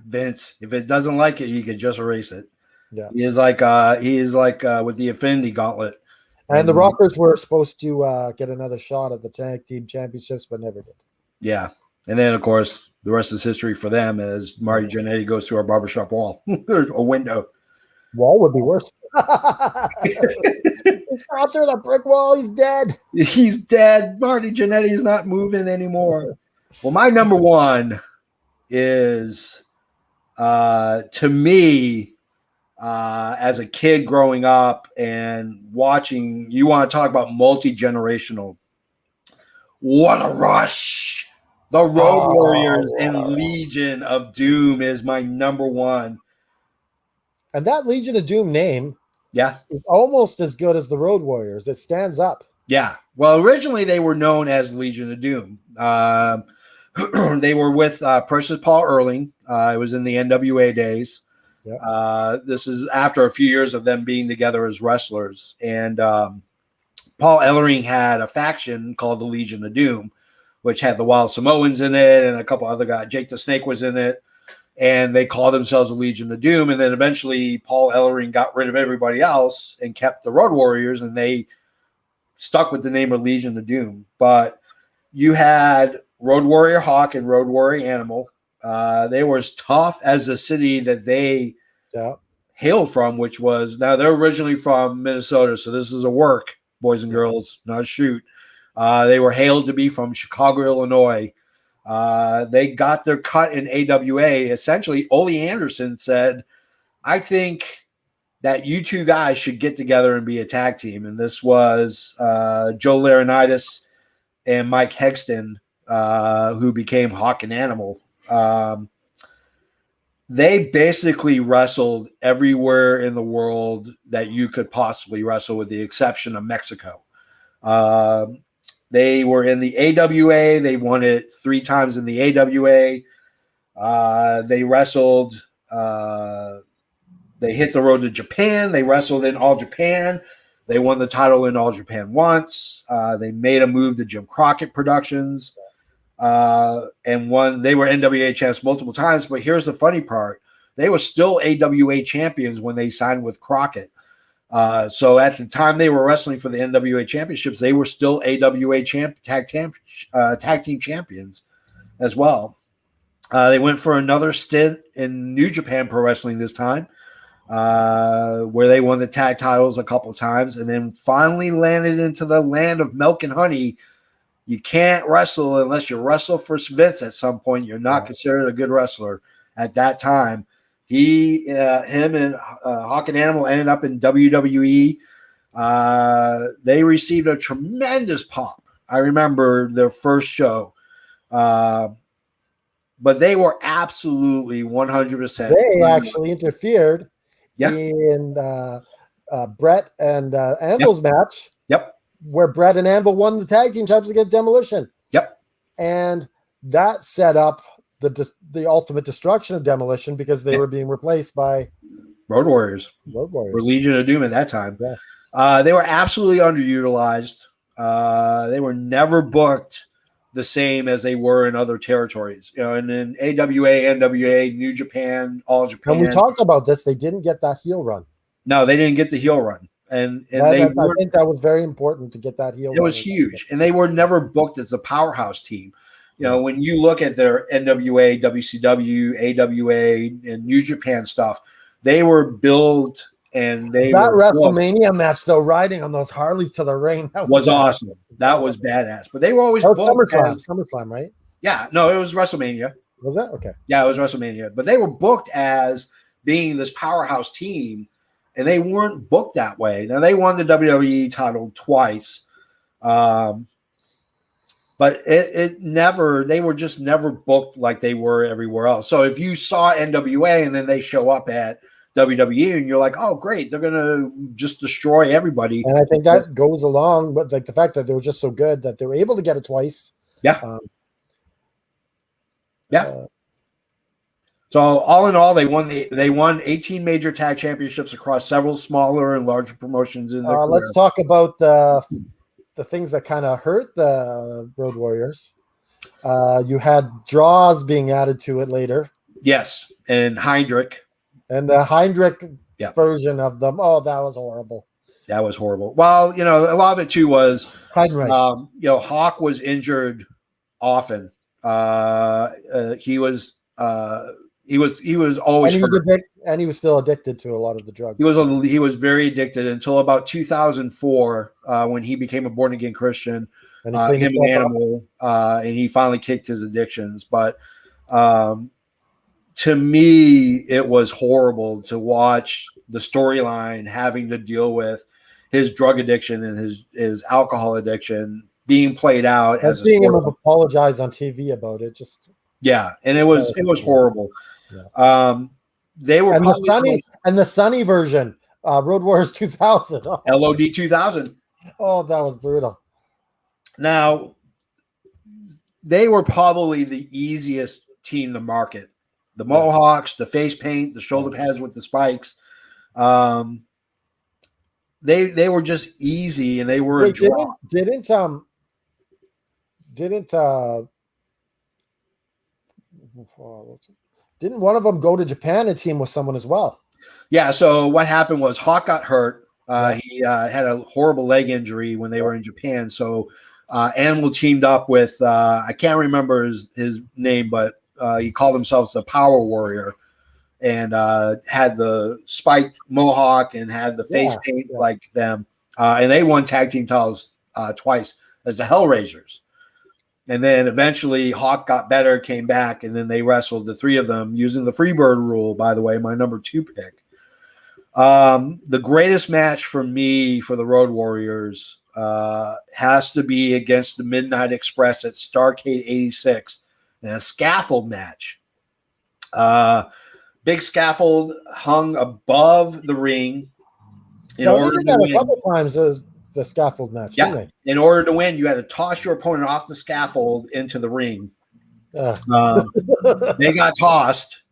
Vince, if it doesn't like it, he could just erase it. Yeah. He is like with the Infinity Gauntlet. And the Rockers were supposed to get another shot at the tag team championships, but never did. Yeah. And then, of course, the rest is history for them as Marty Jannetty goes through a barbershop wall or a window. Wall would be worse. He's gone through the brick wall. He's dead. He's dead. Marty Jannetty is not moving anymore. Well, my number one is, to me, as a kid growing up and watching, you want to talk about multi-generational. What a rush. The Road Warriors and Legion of Doom is my number one. And that Legion of Doom name is almost as good as the Road Warriors. It stands up. Yeah. Well, originally they were known as Legion of Doom. They were with Precious Paul Erling. It was in the NWA days. Yep. This is after a few years of them being together as wrestlers. And Paul Ellering had a faction called the Legion of Doom, which had the Wild Samoans in it and a couple other guys. Jake the Snake was in it. And they called themselves the Legion of Doom. And then eventually Paul Ellering got rid of everybody else and kept the Road Warriors, and they stuck with the name of Legion of Doom. But you had Road Warrior Hawk and Road Warrior Animal. They were as tough as the city that they hailed from, which was, now they're originally from Minnesota, so this is a work, boys and girls, not a shoot. They were hailed to be from Chicago, Illinois. They got their cut in AWA. Essentially, Ole Anderson said, I think that you two guys should get together and be a tag team. And this was Joe Laurinaitis and Mike Hexton, who became Hawk and Animal. They basically wrestled everywhere in the world that you could possibly wrestle, with the exception of Mexico. They were in the AWA. They won it 3 times in the AWA. They wrestled They hit the road to Japan. They wrestled in All Japan. They won the title in All Japan once. They made a move to Jim Crockett Productions and won. They were NWA champs multiple times. But here's the funny part. They were still AWA champions when they signed with Crockett. So at the time they were wrestling for the NWA championships, they were still AWA tag team champions as well. They went for another stint in New Japan Pro Wrestling this time, where they won the tag titles a couple times, and then finally landed into the land of milk and honey. You can't wrestle unless you wrestle for Vince at some point. You're not considered a good wrestler at that time. Him and Hawk and Animal ended up in WWE. They received a tremendous pop. I remember their first show. But they were absolutely 100%. They actually interfered in Brett and Anvil's match. Yep. Where Brett and Anvil won the tag team titles against Demolition. Yep. And that set up the ultimate destruction of Demolition because they were being replaced by Road Warriors. Or Legion of Doom at that time. Yeah. They were absolutely underutilized. They were never booked the same as they were in other territories. And in AWA, NWA, New Japan, All Japan. When we talked about this, they didn't get that heel run. No, they didn't get the heel run. And I think that was very important to get that heel run. It was huge. And they were never booked as a powerhouse team. When you look at their NWA, WCW, AWA, and New Japan stuff, they were built and that WrestleMania match, though, riding on those Harleys to the ring, that was awesome. That was badass. But they were always booked SummerSlam, right? Yeah, no, it was WrestleMania. Was that okay? Yeah, it was WrestleMania. But they were booked as being this powerhouse team, and they weren't booked that way. Now they won the WWE title twice. But they were just never booked like they were everywhere else. So if you saw NWA and then they show up at WWE and you're like, oh, great, they're going to just destroy everybody. And I think that goes along with like the fact that they were just so good that they were able to get it twice. Yeah. So all in all, they won 18 major tag championships across several smaller and larger promotions in their career. Let's talk about the things that kind of hurt the Road Warriors. You had draws being added to it later. Yes, and Heinrich. And the Heinrich version of them. Oh, that was horrible. That was horrible. Well, a lot of it too was Heinrich. Hawk was injured often. He was always hurt. And he was still addicted to a lot of the drugs. He was very addicted until about 2004 when he became a born again Christian. And him and Animal, and he finally kicked his addictions. But to me, it was horrible to watch the storyline having to deal with his drug addiction and his alcohol addiction being played out as being able to apologize on TV about it. And it was horrible. Yeah. They were the Sunny version, Road Warriors 2000. Oh. LOD 2000. Oh, that was brutal. Now, they were probably the easiest team to market. The Mohawks, the face paint, the shoulder pads with the spikes. They were just easy, and they were a draw. Didn't one of them go to Japan and team with someone as well? Yeah. So what happened was Hawk got hurt. He had a horrible leg injury when they were in Japan. So Animal teamed up with I can't remember his name, but he called himself the Power Warrior, and had the spiked mohawk and had the face paint like them. And they won tag team titles twice as the Hellraisers. And then eventually Hawk got better, came back, and then they wrestled, the three of them, using the Freebird rule, by the way, my number 2 pick. The greatest match for me for the Road Warriors has to be against the Midnight Express at Starrcade 86 in a scaffold match. Big scaffold hung above the ring. In order to win. A couple times the scaffold match, didn't they? In order to win, you had to toss your opponent off the scaffold into the ring. They got tossed,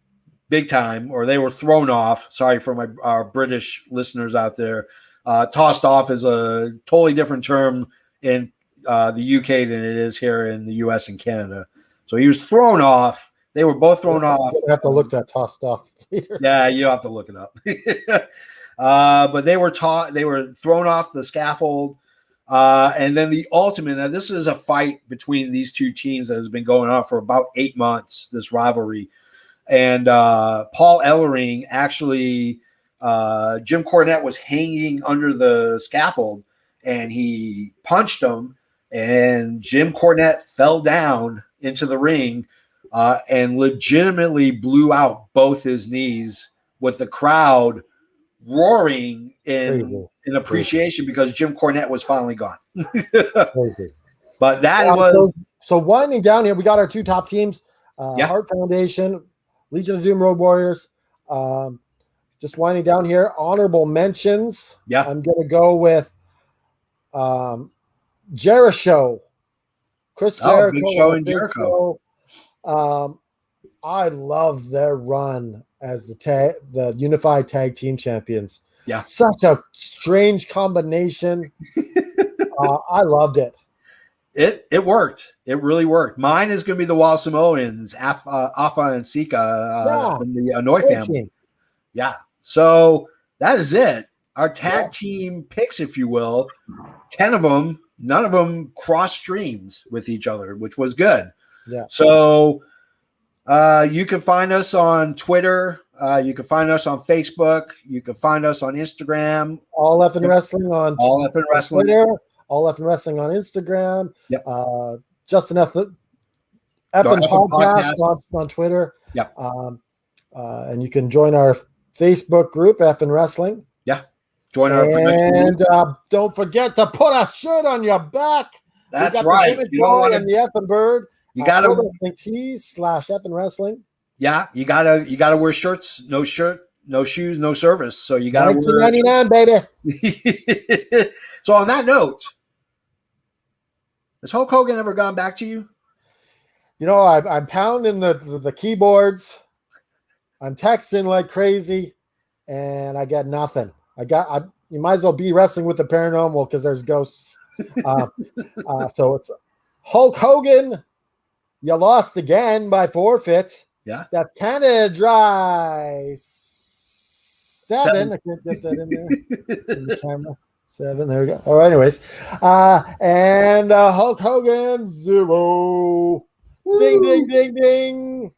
big time, or they were thrown off. Sorry for our British listeners out there. Tossed off is a totally different term in the UK than it is here in the US and Canada. So he was thrown off. They were both thrown off. You have to look that tossed off later. Yeah, you have to look it up. But they were thrown off the scaffold. And then the ultimate, now this is a fight between these two teams that has been going on for about 8 months, this rivalry. And Paul Ellering actually, Jim Cornette was hanging under the scaffold and he punched him, and Jim Cornette fell down into the ring and legitimately blew out both his knees, with the crowd roaring in appreciation because Jim Cornette was finally gone. But that was so winding down here. We got our two top teams, Heart Foundation, Legion of Doom Road Warriors. Just winding down here, honorable mentions. Yeah, I'm gonna go with Jericho, Chris Jericho, Big Show and Jericho. I love their run as the unified tag team champions. Yeah, such a strange combination. I loved it. It worked. It really worked. Mine is going to be the Wall Samoans, Afa and Sika from the Anoy family. Team. Yeah. So that is it. Our tag team picks, if you will, 10 of them. None of them cross streams with each other, which was good. Yeah. So you can find us on Twitter. You can find us on Facebook. You can find us on Instagram. All F and Wrestling on Twitter. All F and Wrestling on Instagram. Yep. Justin F and Podcast on Twitter. Yeah. And you can join our Facebook group, F and Wrestling. Yeah. Join our and don't forget to put a shirt on your back. That's right. You don't want to, and the F and Bird. You gotta /F and Wrestling. Yeah, you gotta wear shirts. No shirt, no shoes, no service. So you gotta $19.99, baby. So on that note, has Hulk Hogan ever gone back to you? You know, I'm pounding the keyboards. I'm texting like crazy, and I get nothing. You might as well be wrestling with the paranormal because there's ghosts. So it's Hulk Hogan. You lost again by forfeit. Yeah. That's Canada Dry 7. I can't get that in there. In the camera. 7. There we go. Oh, anyways. And Hulk Hogan 0. Woo. Ding, ding, ding, ding.